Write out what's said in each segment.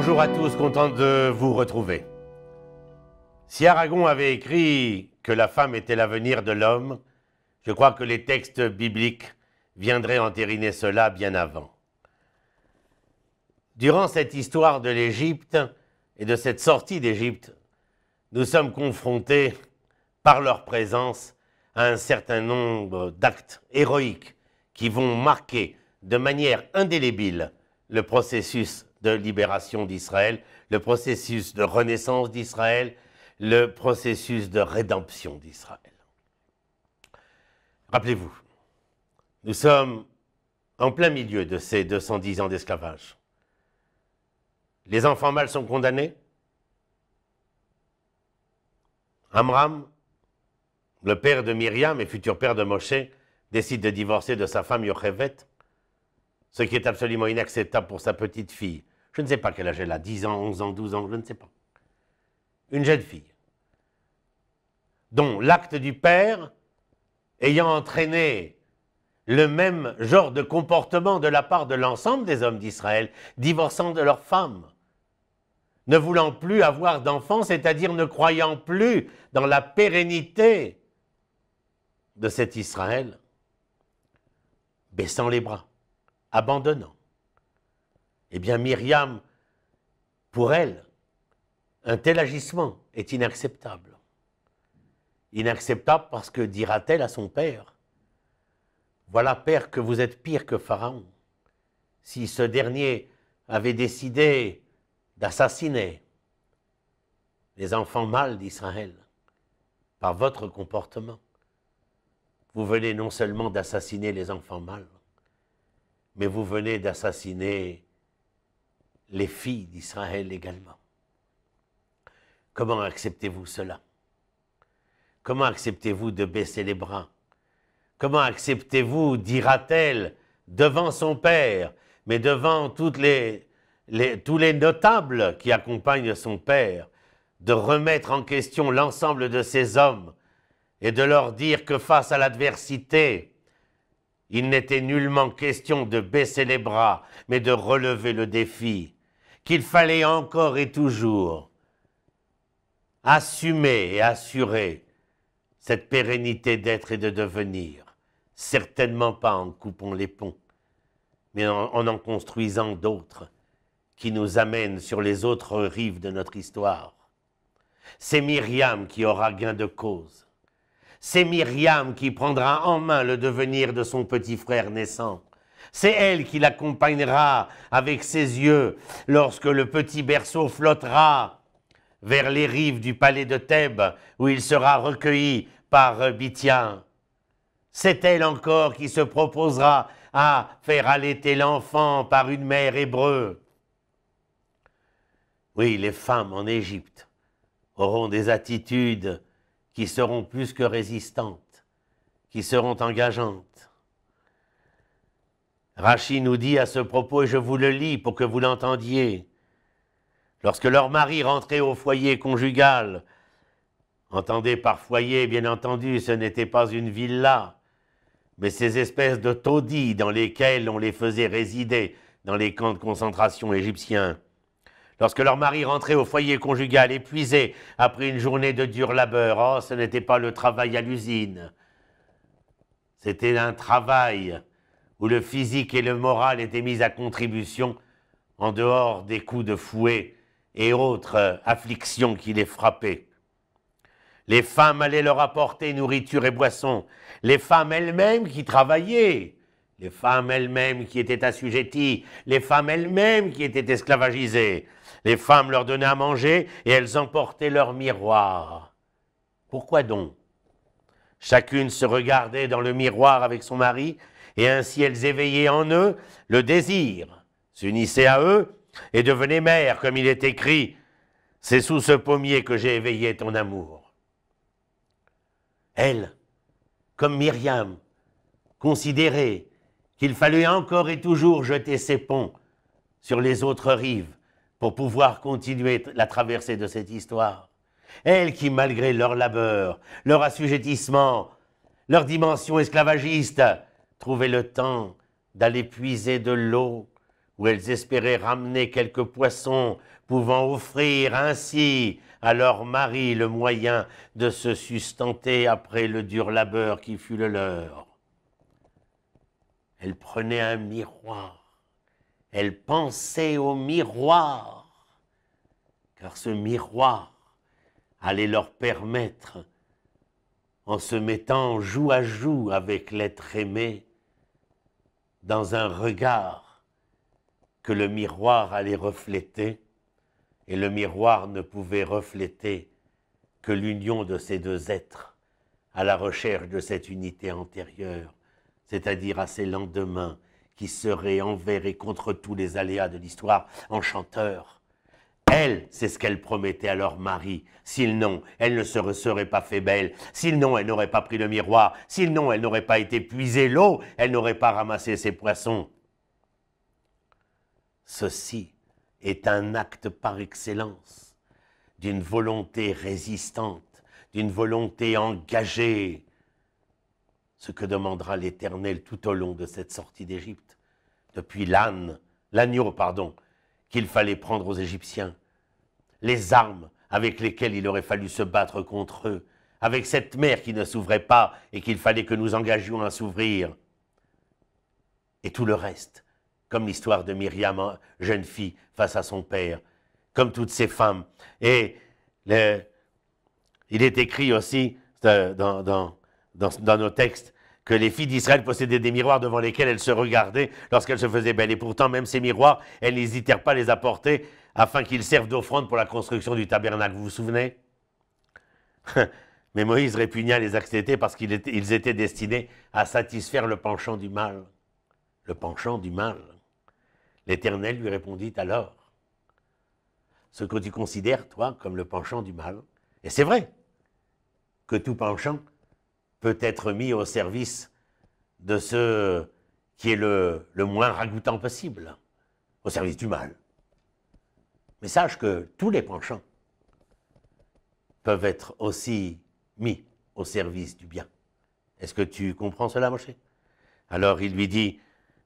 Bonjour à tous, content de vous retrouver. Si Aragon avait écrit que la femme était l'avenir de l'homme, je crois que les textes bibliques viendraient entériner cela bien avant. Durant cette histoire de l'Égypte et de cette sortie d'Égypte, nous sommes confrontés par leur présence à un certain nombre d'actes héroïques qui vont marquer de manière indélébile le processus de libération d'Israël, le processus de renaissance d'Israël, le processus de rédemption d'Israël. Rappelez-vous, nous sommes en plein milieu de ces 210 ans d'esclavage. Les enfants mâles sont condamnés. Amram, le père de Myriam et futur père de Moshe, décide de divorcer de sa femme Yochevet, ce qui est absolument inacceptable pour sa petite fille. Je ne sais pas quel âge elle a, 10 ans, 11 ans, 12 ans, je ne sais pas. Une jeune fille, dont l'acte du père, ayant entraîné le même genre de comportement de la part de l'ensemble des hommes d'Israël, divorçant de leurs femmes, ne voulant plus avoir d'enfants, c'est-à-dire ne croyant plus dans la pérennité de cet Israël, baissant les bras, abandonnant. Eh bien, Myriam, pour elle, un tel agissement est inacceptable. Inacceptable parce que dira-t-elle à son père, « Voilà, père, que vous êtes pire que Pharaon. Si ce dernier avait décidé d'assassiner les enfants mâles d'Israël par votre comportement, vous venez non seulement d'assassiner les enfants mâles, mais vous venez d'assassiner les filles d'Israël également. Comment acceptez-vous cela? Comment acceptez-vous de baisser les bras? Comment acceptez-vous, dira-t-elle, devant son père, mais devant tous les notables qui accompagnent son père, de remettre en question l'ensemble de ces hommes et de leur dire que face à l'adversité, il n'était nullement question de baisser les bras, mais de relever le défi, qu'il fallait encore et toujours assumer et assurer cette pérennité d'être et de devenir, certainement pas en coupant les ponts, mais en construisant d'autres qui nous amènent sur les autres rives de notre histoire. C'est Myriam qui aura gain de cause. C'est Myriam qui prendra en main le devenir de son petit frère naissant. C'est elle qui l'accompagnera avec ses yeux lorsque le petit berceau flottera vers les rives du palais de Thèbes où il sera recueilli par Bithia. C'est elle encore qui se proposera à faire allaiter l'enfant par une mère hébreu. Oui, les femmes en Égypte auront des attitudes qui seront plus que résistantes, qui seront engageantes. Rachid nous dit à ce propos, et je vous le lis pour que vous l'entendiez, lorsque leur mari rentrait au foyer conjugal, entendez par foyer, bien entendu, ce n'était pas une villa, mais ces espèces de taudis dans lesquels on les faisait résider dans les camps de concentration égyptiens. Lorsque leur mari rentrait au foyer conjugal épuisé après une journée de dur labeur, oh, ce n'était pas le travail à l'usine. C'était un travail où le physique et le moral étaient mis à contribution en dehors des coups de fouet et autres afflictions qui les frappaient. Les femmes allaient leur apporter nourriture et boissons. Les femmes elles-mêmes qui travaillaient, les femmes elles-mêmes qui étaient assujetties, les femmes elles-mêmes qui étaient esclavagisées. Les femmes leur donnaient à manger et elles emportaient leur miroir. Pourquoi donc? Chacune se regardait dans le miroir avec son mari et ainsi elles éveillaient en eux le désir, s'unissaient à eux et devenaient mères, comme il est écrit « C'est sous ce pommier que j'ai éveillé ton amour ». Elle, comme Myriam, considérait qu'il fallait encore et toujours jeter ses ponts sur les autres rives pour pouvoir continuer la traversée de cette histoire. Elle qui, malgré leur labeur, leur assujettissement, leur dimension esclavagiste, trouvait le temps d'aller puiser de l'eau où elles espéraient ramener quelques poissons, pouvant offrir ainsi à leur mari le moyen de se sustenter après le dur labeur qui fut le leur. Elles prenaient un miroir, elles pensaient au miroir, car ce miroir allait leur permettre, en se mettant joue à joue avec l'être aimé, dans un regard que le miroir allait refléter, et le miroir ne pouvait refléter que l'union de ces deux êtres à la recherche de cette unité antérieure, c'est-à-dire à ces lendemains qui seraient envers et contre tous les aléas de l'histoire enchanteurs. Elle, c'est ce qu'elle promettait à leur mari. S'il non, elle ne se serait pas fait belle. S'il non, elle n'aurait pas pris le miroir. S'il non, elle n'aurait pas été puiser l'eau. Elle n'aurait pas ramassé ses poissons. Ceci est un acte par excellence d'une volonté résistante, d'une volonté engagée. Ce que demandera l'Éternel tout au long de cette sortie d'Égypte. Depuis l'agneau, qu'il fallait prendre aux Égyptiens, les armes avec lesquelles il aurait fallu se battre contre eux, avec cette mer qui ne s'ouvrait pas et qu'il fallait que nous engagions à s'ouvrir, et tout le reste, comme l'histoire de Myriam, jeune fille, face à son père, comme toutes ces femmes. Et il est écrit aussi dans nos textes que les filles d'Israël possédaient des miroirs devant lesquels elles se regardaient lorsqu'elles se faisaient belles. Et pourtant, même ces miroirs, elles n'hésitèrent pas à les apporter afin qu'ils servent d'offrande pour la construction du tabernacle. Vous vous souvenez? Mais Moïse répugna les accepter parce qu'ils étaient destinés à satisfaire le penchant du mal. Le penchant du mal. L'Éternel lui répondit alors, ce que tu considères, toi, comme le penchant du mal, et c'est vrai que tout penchant peut être mis au service de ce qui est le moins ragoûtant possible, au service du mal. Mais sache que tous les penchants peuvent être aussi mis au service du bien. Est-ce que tu comprends cela, Moshe? Alors il lui dit,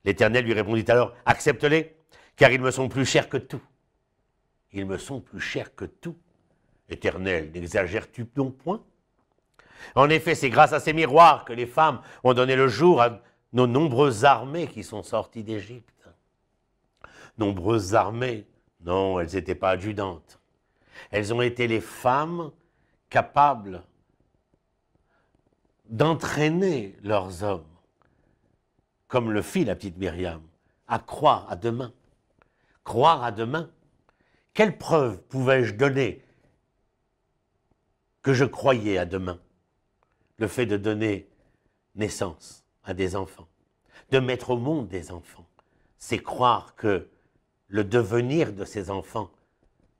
l'Éternel lui répondit alors, accepte-les, car ils me sont plus chers que tout. Ils me sont plus chers que tout. Éternel, n'exagères-tu donc point? En effet, c'est grâce à ces miroirs que les femmes ont donné le jour à nos nombreuses armées qui sont sorties d'Égypte. Nombreuses armées, non, elles n'étaient pas adjudantes. Elles ont été les femmes capables d'entraîner leurs hommes, comme le fit la petite Myriam, à croire à demain. Croire à demain. Quelle preuve pouvais-je donner que je croyais à demain? Le fait de donner naissance à des enfants, de mettre au monde des enfants, c'est croire que le devenir de ces enfants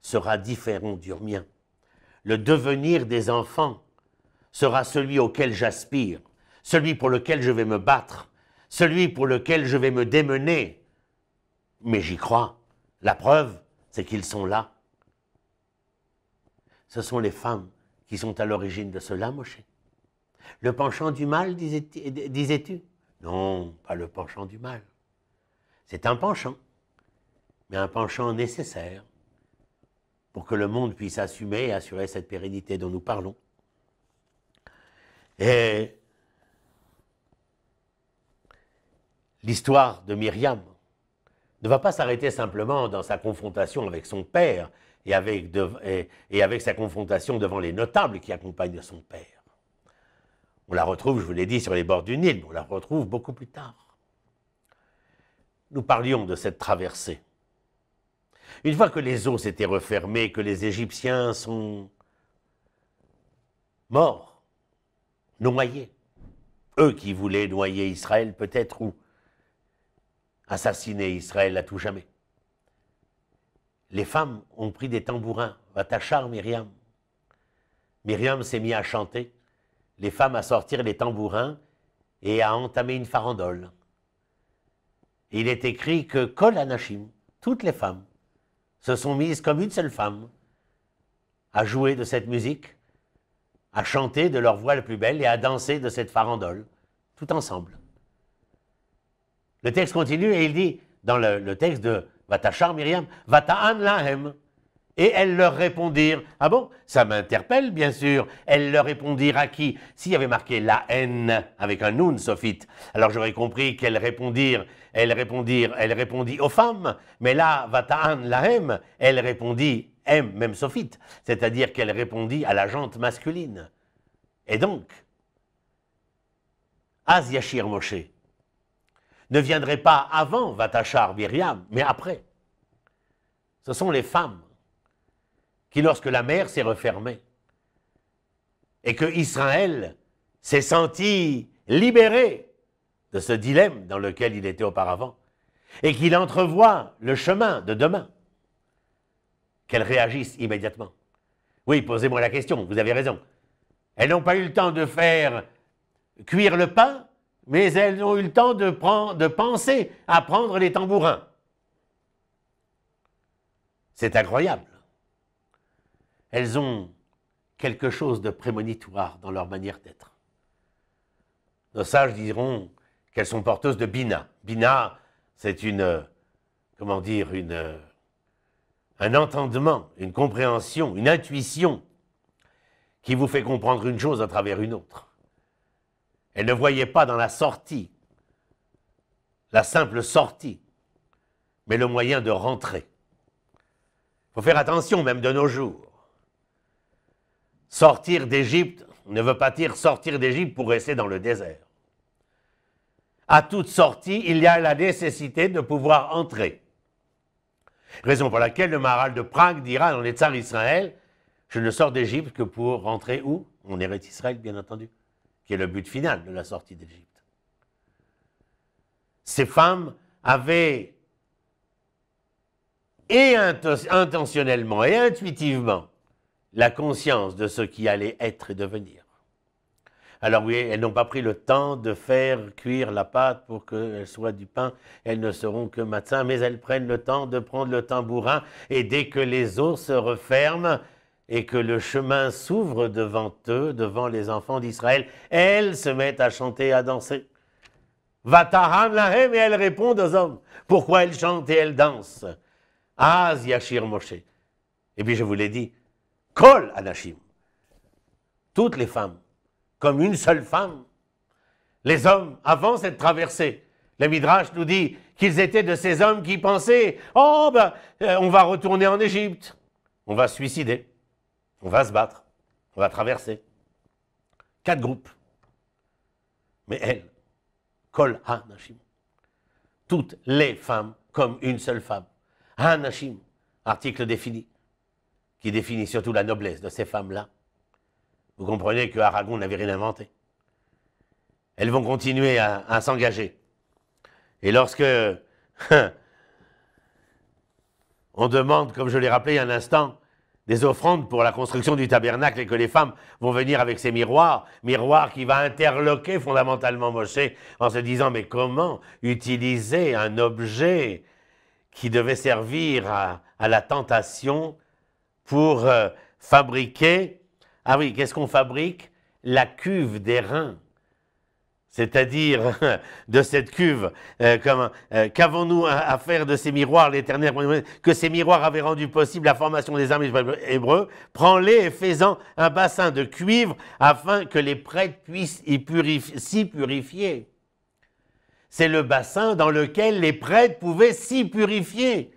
sera différent du mien. Le devenir des enfants sera celui auquel j'aspire, celui pour lequel je vais me battre, celui pour lequel je vais me démener. Mais j'y crois. La preuve, c'est qu'ils sont là. Ce sont les femmes qui sont à l'origine de cela, Moshe. Le penchant du mal, disais-tu? Non, pas le penchant du mal. C'est un penchant, mais un penchant nécessaire pour que le monde puisse assumer et assurer cette pérennité dont nous parlons. Et l'histoire de Myriam ne va pas s'arrêter simplement dans sa confrontation avec son père et avec sa confrontation devant les notables qui accompagnent son père. On la retrouve, je vous l'ai dit, sur les bords du Nil, mais on la retrouve beaucoup plus tard. Nous parlions de cette traversée. Une fois que les eaux s'étaient refermées, que les Égyptiens sont morts, noyés, eux qui voulaient noyer Israël peut-être, ou assassiner Israël à tout jamais. Les femmes ont pris des tambourins. Vatachar Myriam. Myriam s'est mise à chanter, les femmes à sortir les tambourins et à entamer une farandole. Et il est écrit que Kol Anashim, toutes les femmes, se sont mises comme une seule femme à jouer de cette musique, à chanter de leur voix la plus belle et à danser de cette farandole, tout ensemble. Le texte continue et il dit, dans le texte de Vatachar Myriam, Vata'an lahem. Et elles leur répondirent, ah bon, ça m'interpelle bien sûr, elles leur répondirent à qui? S'il y avait marqué la haine avec un nun sophite, alors j'aurais compris qu'elles répondirent, elles répondit aux femmes, mais là, Vata'an lahem, elle répondit M, même sophite, c'est-à-dire qu'elle répondit à la jante masculine. Et donc, Az Yashir Moshe ne viendrait pas avant Vatachar Myriam, mais après. Ce sont les femmes qui, lorsque la mer s'est refermée et que Israël s'est senti libéré de ce dilemme dans lequel il était auparavant et qu'il entrevoit le chemin de demain, qu'elles réagissent immédiatement. Oui, posez-moi la question, vous avez raison. Elles n'ont pas eu le temps de faire cuire le pain, mais elles ont eu le temps de penser à prendre les tambourins. C'est incroyable. Elles ont quelque chose de prémonitoire dans leur manière d'être. Nos sages diront qu'elles sont porteuses de Bina. Bina, c'est comment dire, un entendement, une compréhension, une intuition qui vous fait comprendre une chose à travers une autre. Elles ne voyaient pas dans la sortie, la simple sortie, mais le moyen de rentrer. Il faut faire attention même de nos jours. Sortir d'Égypte ne veut pas dire sortir d'Égypte pour rester dans le désert. À toute sortie, il y a la nécessité de pouvoir entrer. Raison pour laquelle le Maharal de Prague dira dans les Tsars Israël, je ne sors d'Égypte que pour rentrer où? En Eretz Israël, bien entendu, qui est le but final de la sortie d'Égypte. Ces femmes avaient et intentionnellement et intuitivement la conscience de ce qui allait être et devenir. Alors oui, elles n'ont pas pris le temps de faire cuire la pâte pour qu'elle soit du pain, elles ne seront que matzah, mais elles prennent le temps de prendre le tambourin, et dès que les eaux se referment et que le chemin s'ouvre devant eux, devant les enfants d'Israël, elles se mettent à chanter, à danser. Vata'an lahem, et elles répondent aux hommes. Pourquoi elles chantent et elles dansent? Az Yashir Moshe. Et puis je vous l'ai dit, Kol Anashim, toutes les femmes, comme une seule femme. Les hommes, avant cette traversée, le Midrash nous dit qu'ils étaient de ces hommes qui pensaient « Oh, ben, on va retourner en Égypte, on va se suicider, on va se battre, on va traverser. » 4 groupes. Mais elles, Kol Anashim, toutes les femmes comme une seule femme. Anashim, article défini, qui définit surtout la noblesse de ces femmes-là. Vous comprenez que Aragon n'avait rien inventé. Elles vont continuer à s'engager. Et lorsque on demande, comme je l'ai rappelé il y a un instant, des offrandes pour la construction du tabernacle et que les femmes vont venir avec ces miroirs qui va interloquer fondamentalement Moshe en se disant mais comment utiliser un objet qui devait servir à la tentation pour fabriquer, ah oui, qu'est-ce qu'on fabrique? La cuve des reins. C'est-à-dire, de cette cuve, qu'avons-nous à faire de ces miroirs, l'Éternel, que ces miroirs avaient rendu possible la formation des armées hébreux, prends-les et fais-en un bassin de cuivre afin que les prêtres puissent s'y purifier. C'est le bassin dans lequel les prêtres pouvaient s'y purifier.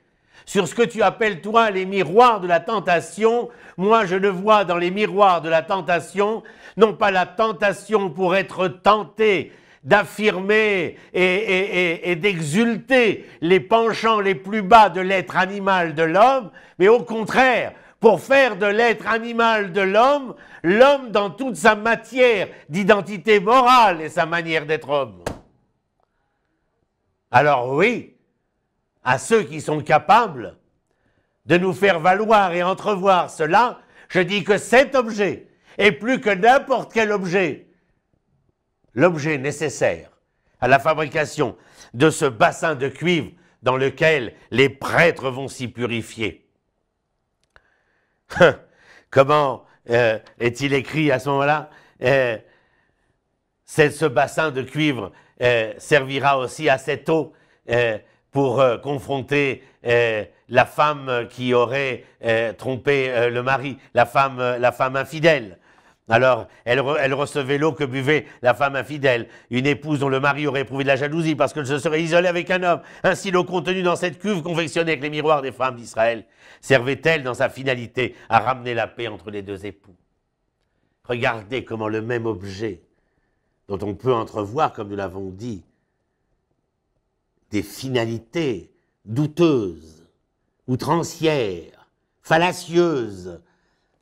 Sur ce que tu appelles, toi, les miroirs de la tentation, moi je le vois dans les miroirs de la tentation, non pas la tentation pour être tenté d'affirmer et d'exulter les penchants les plus bas de l'être animal de l'homme, mais au contraire, pour faire de l'être animal de l'homme, l'homme dans toute sa matière d'identité morale et sa manière d'être homme. Alors oui, à ceux qui sont capables de nous faire valoir et entrevoir cela, je dis que cet objet est plus que n'importe quel objet, l'objet nécessaire à la fabrication de ce bassin de cuivre dans lequel les prêtres vont s'y purifier. Comment est-il écrit à ce moment-là? Ce bassin de cuivre servira aussi à cette eau pour confronter la femme qui aurait trompé le mari, la femme infidèle. Alors, elle recevait l'eau que buvait la femme infidèle, une épouse dont le mari aurait éprouvé de la jalousie parce qu'elle se serait isolée avec un homme. Ainsi, l'eau contenue dans cette cuve confectionnée avec les miroirs des femmes d'Israël servait-elle dans sa finalité à ramener la paix entre les deux époux. Regardez comment le même objet, dont on peut entrevoir, comme nous l'avons dit, des finalités douteuses, outrancières, fallacieuses,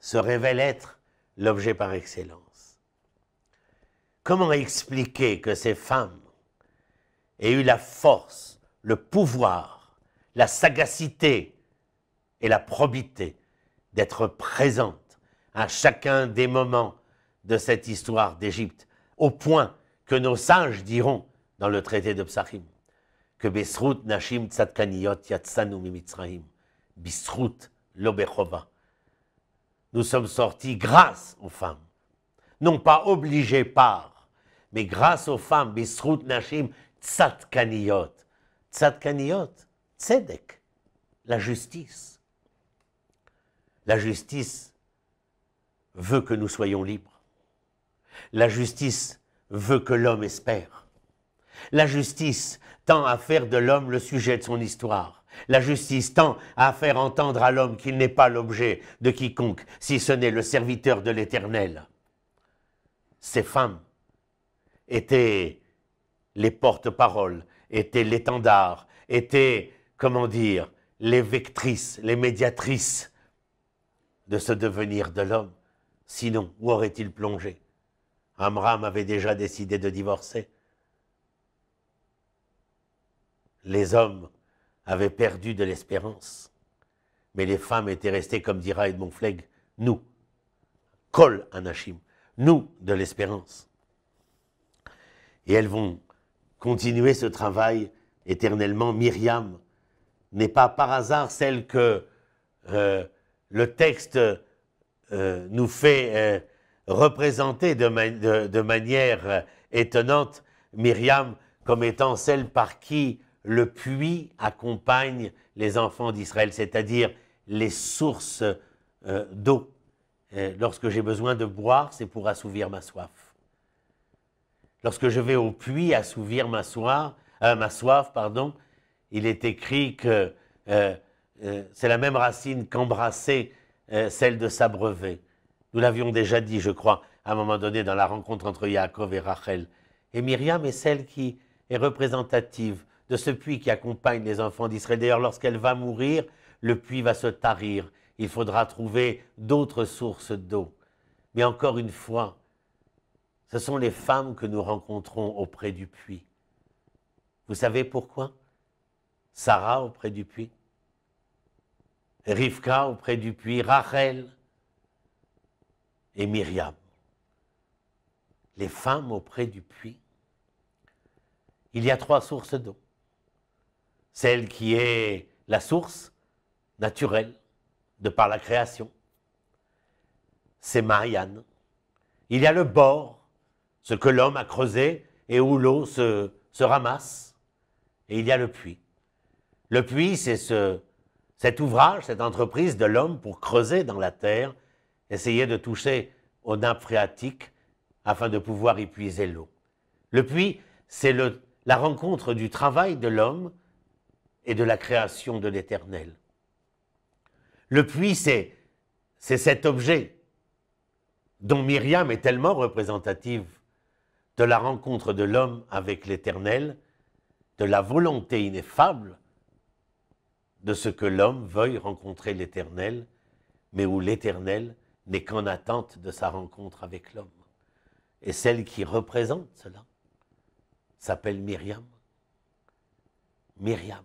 se révèle être l'objet par excellence. Comment expliquer que ces femmes aient eu la force, le pouvoir, la sagacité et la probité d'être présentes à chacun des moments de cette histoire d'Égypte, au point que nos sages diront dans le traité de Psachim que Bisrout Nashim Tzadkaniyot Yatsanu Mimitzraim, Bisrout Lobechova. Nous sommes sortis grâce aux femmes, non pas obligés par, mais grâce aux femmes, Bisrout Nashim Tzadkaniyot. Tzadkaniyot, Tzedek, la justice. La justice veut que nous soyons libres. La justice veut que l'homme espère. La justice tend à faire de l'homme le sujet de son histoire. La justice tend à faire entendre à l'homme qu'il n'est pas l'objet de quiconque, si ce n'est le serviteur de l'Éternel. Ces femmes étaient les porte-paroles, étaient l'étendard, étaient, comment dire, les vectrices, les médiatrices de ce devenir de l'homme. Sinon, où aurait-il plongé? Amram avait déjà décidé de divorcer. Les hommes avaient perdu de l'espérance, mais les femmes étaient restées, comme dira Edmond Flegg, nous, Kol Anashim, nous de l'espérance. Et elles vont continuer ce travail éternellement. Myriam n'est pas par hasard celle que le texte nous fait représenter de manière étonnante Myriam comme étant celle par qui le puits accompagne les enfants d'Israël, c'est-à-dire les sources d'eau. Lorsque j'ai besoin de boire, c'est pour assouvir ma soif. Lorsque je vais au puits assouvir ma soif, il est écrit que c'est la même racine qu'embrasser celle de s'abreuver. Nous l'avions déjà dit, je crois, à un moment donné dans la rencontre entre Yaakov et Rachel. Et Myriam est celle qui est représentative de ce puits qui accompagne les enfants d'Israël. D'ailleurs, lorsqu'elle va mourir, le puits va se tarir. Il faudra trouver d'autres sources d'eau. Mais encore une fois, ce sont les femmes que nous rencontrons auprès du puits. Vous savez pourquoi? Sarah auprès du puits, Rivka auprès du puits, Rachel et Myriam. Les femmes auprès du puits. Il y a 3 sources d'eau. Celle qui est la source naturelle, de par la création, c'est Marianne. Il y a le bord, ce que l'homme a creusé et où l'eau se ramasse. Et il y a le puits. Le puits, c'est cet ouvrage, cette entreprise de l'homme pour creuser dans la terre, essayer de toucher aux nappes phréatiques afin de pouvoir y puiser l'eau. Le puits, c'est la rencontre du travail de l'homme et de la création de l'Éternel. Le puits, c'est cet objet dont Myriam est tellement représentative de la rencontre de l'homme avec l'Éternel, de la volonté ineffable de ce que l'homme veuille rencontrer l'Éternel, mais où l'Éternel n'est qu'en attente de sa rencontre avec l'homme. Et celle qui représente cela s'appelle Myriam. Myriam.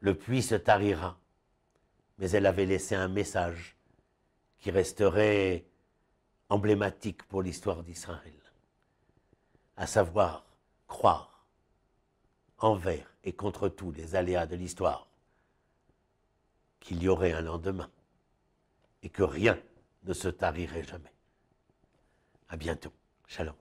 Le puits se tarira, mais elle avait laissé un message qui resterait emblématique pour l'histoire d'Israël, à savoir croire envers et contre tous les aléas de l'histoire qu'il y aurait un lendemain et que rien ne se tarirait jamais. À bientôt. Shalom.